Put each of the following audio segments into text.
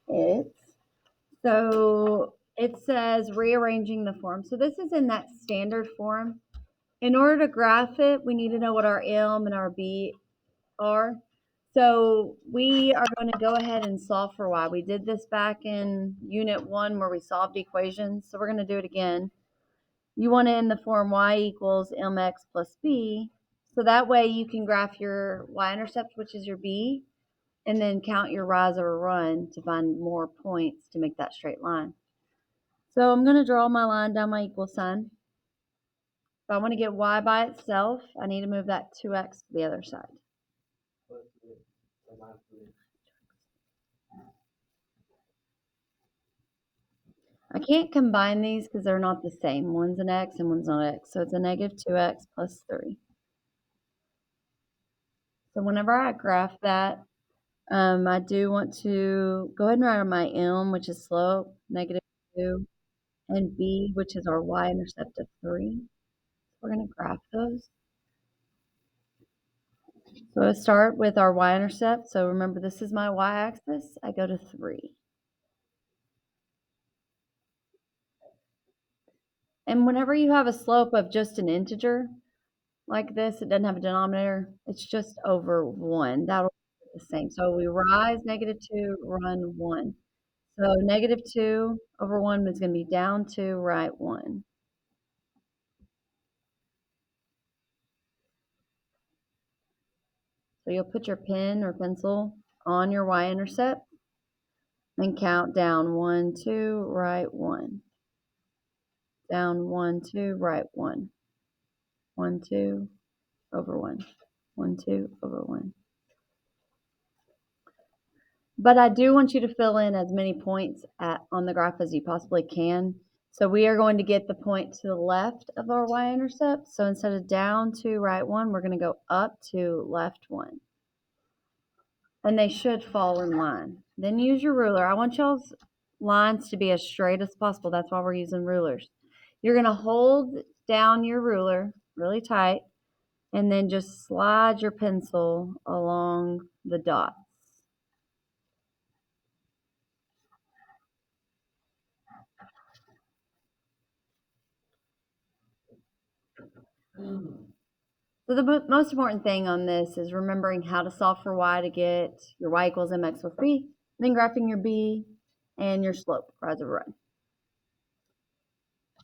it. So it says rearranging the form. So this is in that standard form. In order to graph it, we need to know what our M and our B are. So we are going to go ahead and solve for y. We did this back in Unit 1 where we solved equations. So we're going to do it again. You want to end the form y equals mx plus b. So that way you can graph your y-intercept, which is your b, and then count your rise or run to find more points to make that straight line. So I'm going to draw my line down my equal sign. If I want to get y by itself, I need to move that 2x to the other side. I can't combine these because they're not the same. One's an x and one's not x. So it's a negative 2x plus 3. So whenever I graph that, I do want to go ahead and write on my m, which is slope, negative 2, and b, which is our y-intercept of 3. We're going to graph those. So let's start with our y-intercept. So remember, this is my y-axis. I go to 3. And whenever you have a slope of just an integer like this, it doesn't have a denominator. It's just over 1. That'll be the same. So we rise negative 2, run 1. So negative 2 over 1 is going to be down 2, right 1. So you'll put your pen or pencil on your y-intercept and count down 1, 2, right 1. Down 1, 2, right 1. 1, 2, over 1. 1, 2, over 1. But I do want you to fill in as many points on the graph as you possibly can. So we are going to get the point to the left of our y-intercept. So instead of down 2, right 1, we're going to go up 2, left 1. And they should fall in line. Then use your ruler. I want y'all's lines to be as straight as possible. That's why we're using rulers. You're going to hold down your ruler really tight and then just slide your pencil along the dots. So the most important thing on this is remembering how to solve for y to get your y equals mx plus b, then graphing your b and your slope, rise or run.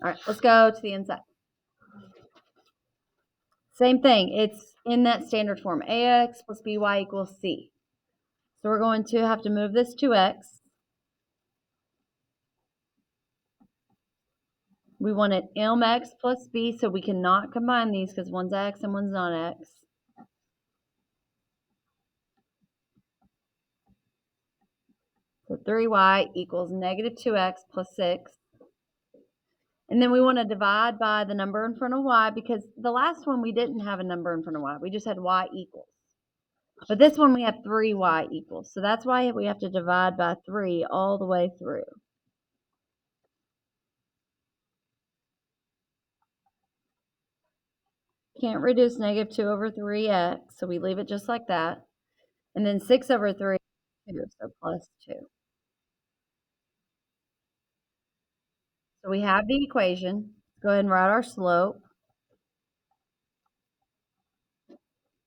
All right, let's go to the inside. Same thing. It's in that standard form, ax plus by equals c. So we're going to have to move this to x. We want it mx plus b, so we cannot combine these because one's x and one's not x. So 3y equals negative 2x plus 6. And then we want to divide by the number in front of y because the last one we didn't have a number in front of y. We just had y equals. But this one we have 3y equals. So that's why we have to divide by 3 all the way through. Can't reduce negative 2 over 3x, so we leave it just like that. And then 6 over 3 is 2, so plus 2. So we have the equation. Go ahead and write our slope.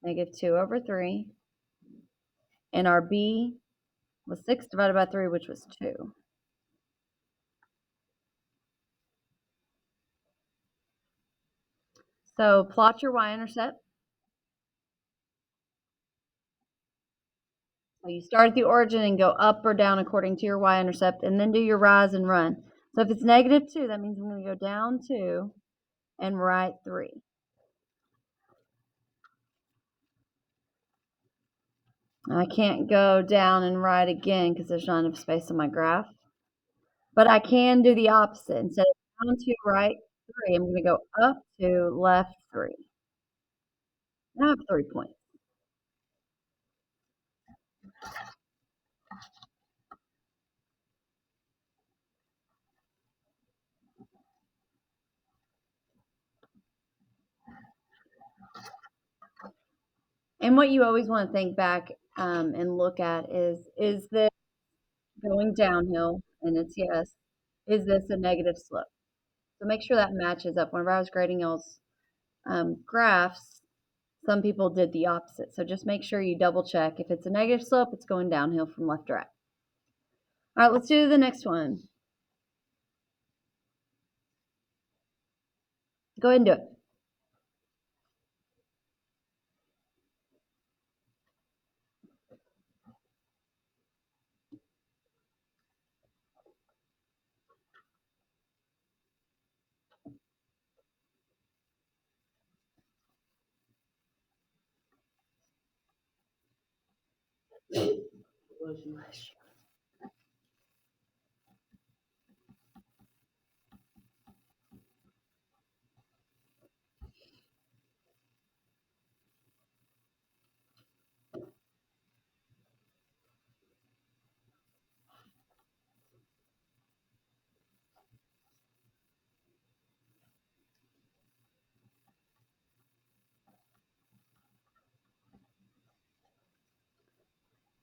Negative 2 over 3. And our b was 6 divided by 3, which was 2. So plot your y-intercept. So you start at the origin and go up or down according to your y-intercept, and then do your rise and run. So if it's negative 2, that means I'm going to go down 2 and right 3. I can't go down and right again because there's not enough space on my graph. But I can do the opposite. Instead of down 2, right 3, I'm going to go up 2, left 3. Now I have 3 points. And what you always want to think back and look at is this going downhill, and it's yes. Is this a negative slope? So make sure that matches up. Whenever I was grading y'all's graphs, some people did the opposite. So just make sure you double check. If it's a negative slope, it's going downhill from left to right. All right, let's do the next one. Go ahead and do it.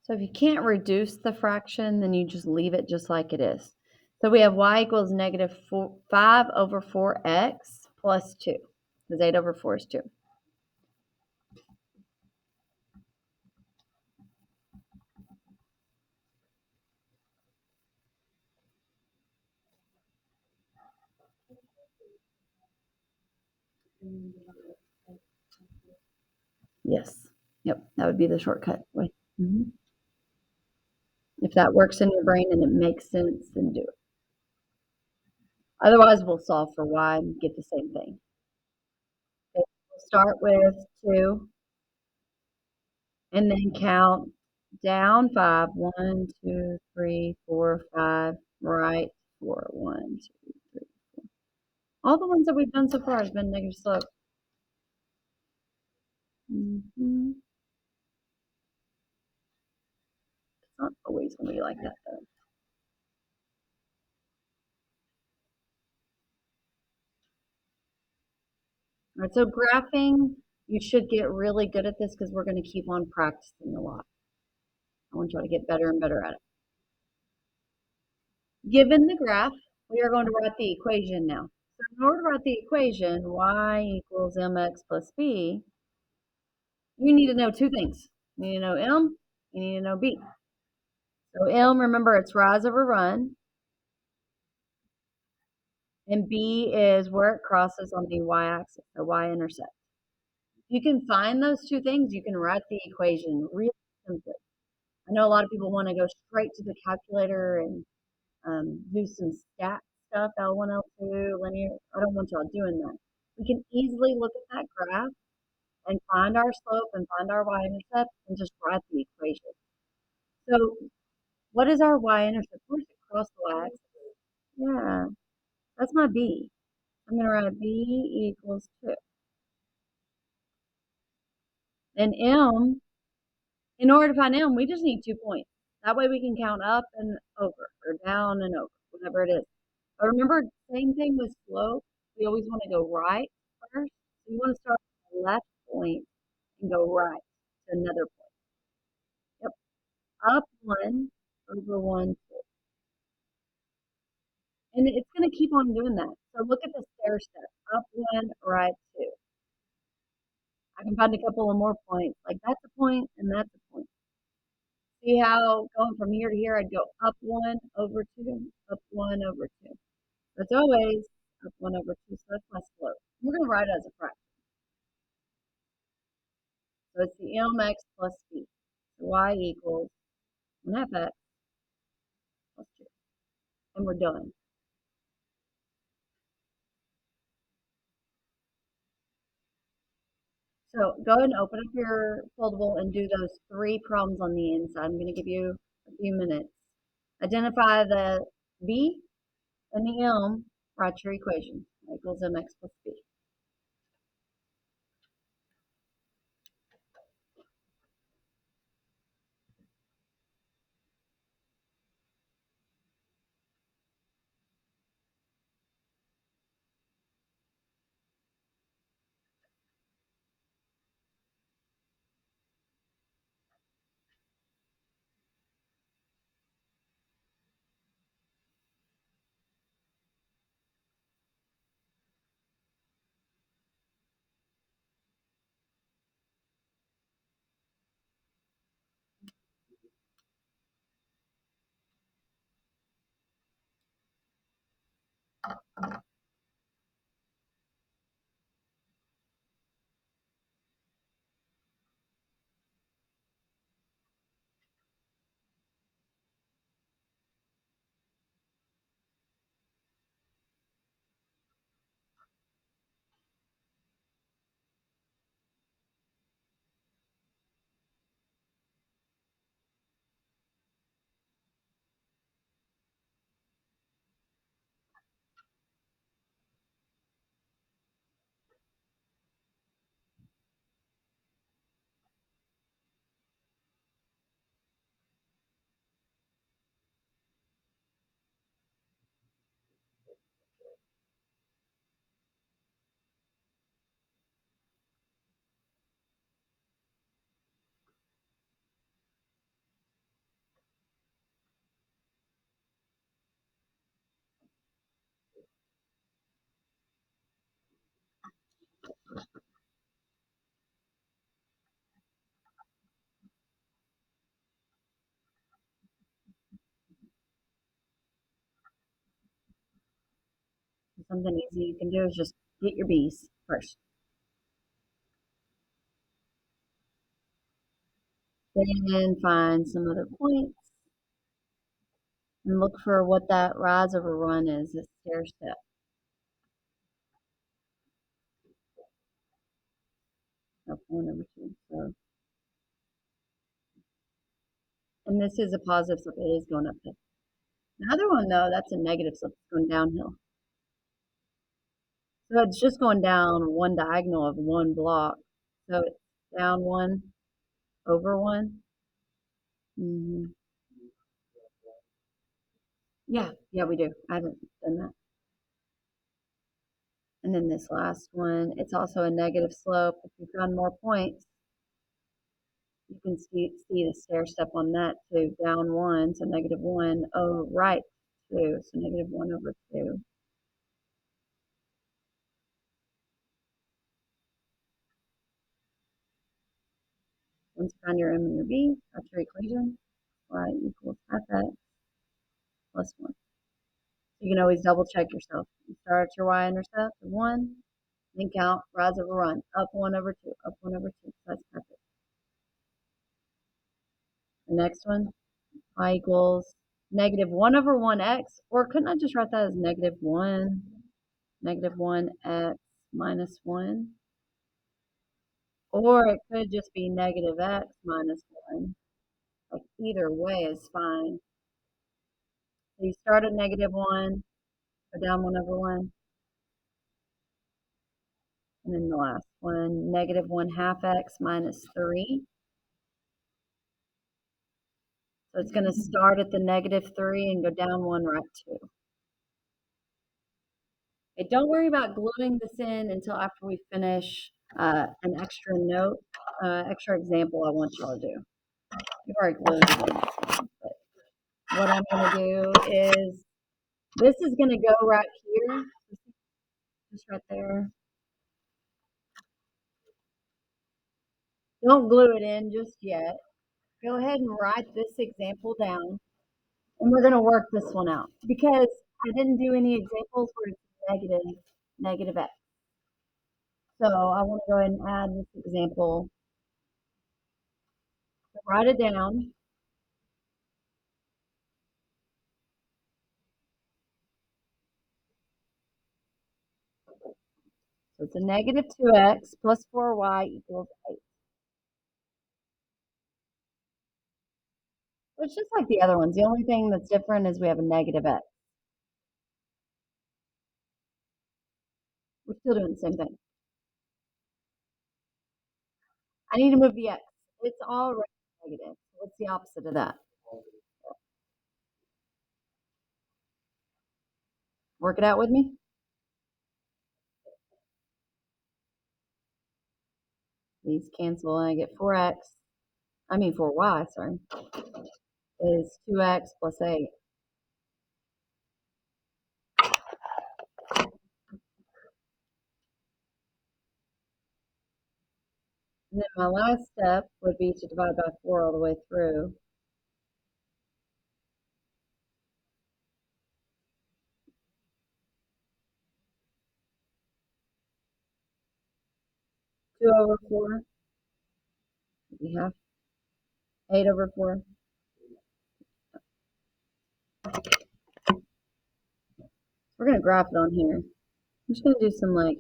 So if you can't reduce the fraction, then you just leave it just like it is. So we have y equals negative 5 over 4x plus 2, because 8 over 4 is 2. Yes. Yep, that would be the shortcut way. If that works in your brain and it makes sense, then do it. Otherwise, we'll solve for y and get the same thing. Okay, we'll start with 2 and then count down 5. 1, 2, 3, 4, 5. Right 4. 1, 2, 3, 4. All the ones that we've done so far has been negative slope. It's not always going to be like that, though. All right, so graphing, you should get really good at this because we're going to keep on practicing a lot. I want you all to get better and better at it. Given the graph, we are going to write the equation now. So in order to write the equation, y equals mx plus b, you need to know two things. You need to know m, you need to know b. So m, remember, it's rise over run, and b is where it crosses on the y-axis, the y-intercept. If you can find those two things, you can write the equation really simply. I know a lot of people want to go straight to the calculator and do some stat stuff, L1, L2, linear. I don't want y'all doing that. We can easily look at that graph and find our slope and find our y-intercept and just write the equation. So what is our y-intercept? Where's it cross the y-axis? Yeah, that's my b. I'm going to write b equals 2. And m, in order to find m, we just need 2 points. That way we can count up and over or down and over, whatever it is. But remember, same thing with slope. We always want to go right first. So you want to start at the left point and go right to another point. Yep. Up 1 over 1, 2. And it's going to keep on doing that. So look at the stair step. Up 1, right 2. I can find a couple of more points. Like that's a point and that's a point. See how going from here to here, I'd go up 1 over 2, up 1 over 2. That's always up 1 over 2. So that's my slope. We're going to write it as a fraction. So it's the mx plus b. So y equals 1/2 x plus 2. And we're done. So go ahead and open up your foldable and do those 3 problems on the inside. I'm going to give you a few minutes. Identify the b and the m, write your equation. Y equals mx plus b. Something easy you can do is just get your B's first. Then find some other points and look for what that rise over run is, this stair step. Up 1 over 2. So, and this is a positive slope. It is going uphill. The other one, though, that's a negative slope. It's going downhill. So it's just going down one diagonal of one block. So it's down 1 over 1. Mm-hmm. Yeah, we do. I haven't done that. And then this last one, it's also a negative slope. If you've found more points, you can see the stair step on that too. Down 1, so negative 1. Oh, right 2, so negative 1 over 2. Once you find your M and your B, that's your equation. Y equals half x plus 1. You can always double check yourself. You start at your y-intercept of 1, then count, rise over run, up 1 over 2, up 1 over 2. So that's perfect. The next one, y equals negative 1 over 1x, or couldn't I just write that as negative 1x minus 1? Or it could just be negative x minus 1. Like either way is fine. So you start at negative 1, go down 1 over 1. And then the last one, negative 1 half x minus 3. So it's going to start at the negative 3 and go down 1 right 2. Okay, don't worry about gluing this in until after we finish an extra note, extra example I want y'all to do. You've already glued it in. But what I'm going to do is, this is going to go right here, just right there. Don't glue it in just yet. Go ahead and write this example down, and we're going to work this one out because I didn't do any examples where it's negative x. So I want to go ahead and add this example. So write it down. So it's a negative 2x plus 4y equals 8. So it's just like the other ones. The only thing that's different is we have a negative x. We're still doing the same thing. I need to move the x. It's already negative. What's the opposite of that? Work it out with me. These cancel and I get 4y, sorry, is 2x plus 8. And then my last step would be to divide by 4 all the way through. 2/4. We have 8/4. We're gonna graph it on here. I'm just gonna do some like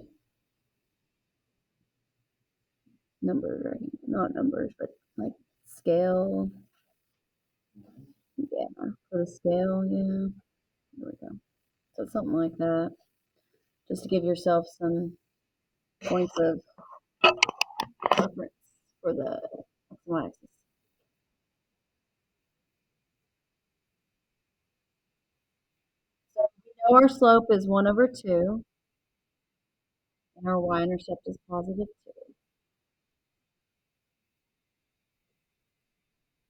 numbers, right? Not numbers, but like scale. Yeah, for the scale, yeah. There we go. So something like that, just to give yourself some points of reference for the x and y axis. So we know our slope is 1/2, and our y-intercept is +2.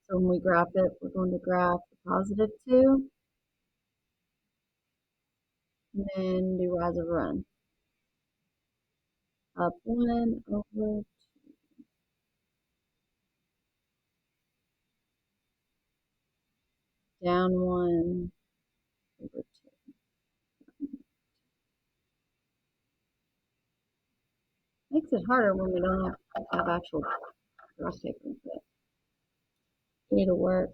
So when we graph it, we're going to graph the +2, and then do rise over run. Up 1 over down 1 over 2. Makes it harder when we don't have actual cross tapers, but it'll work.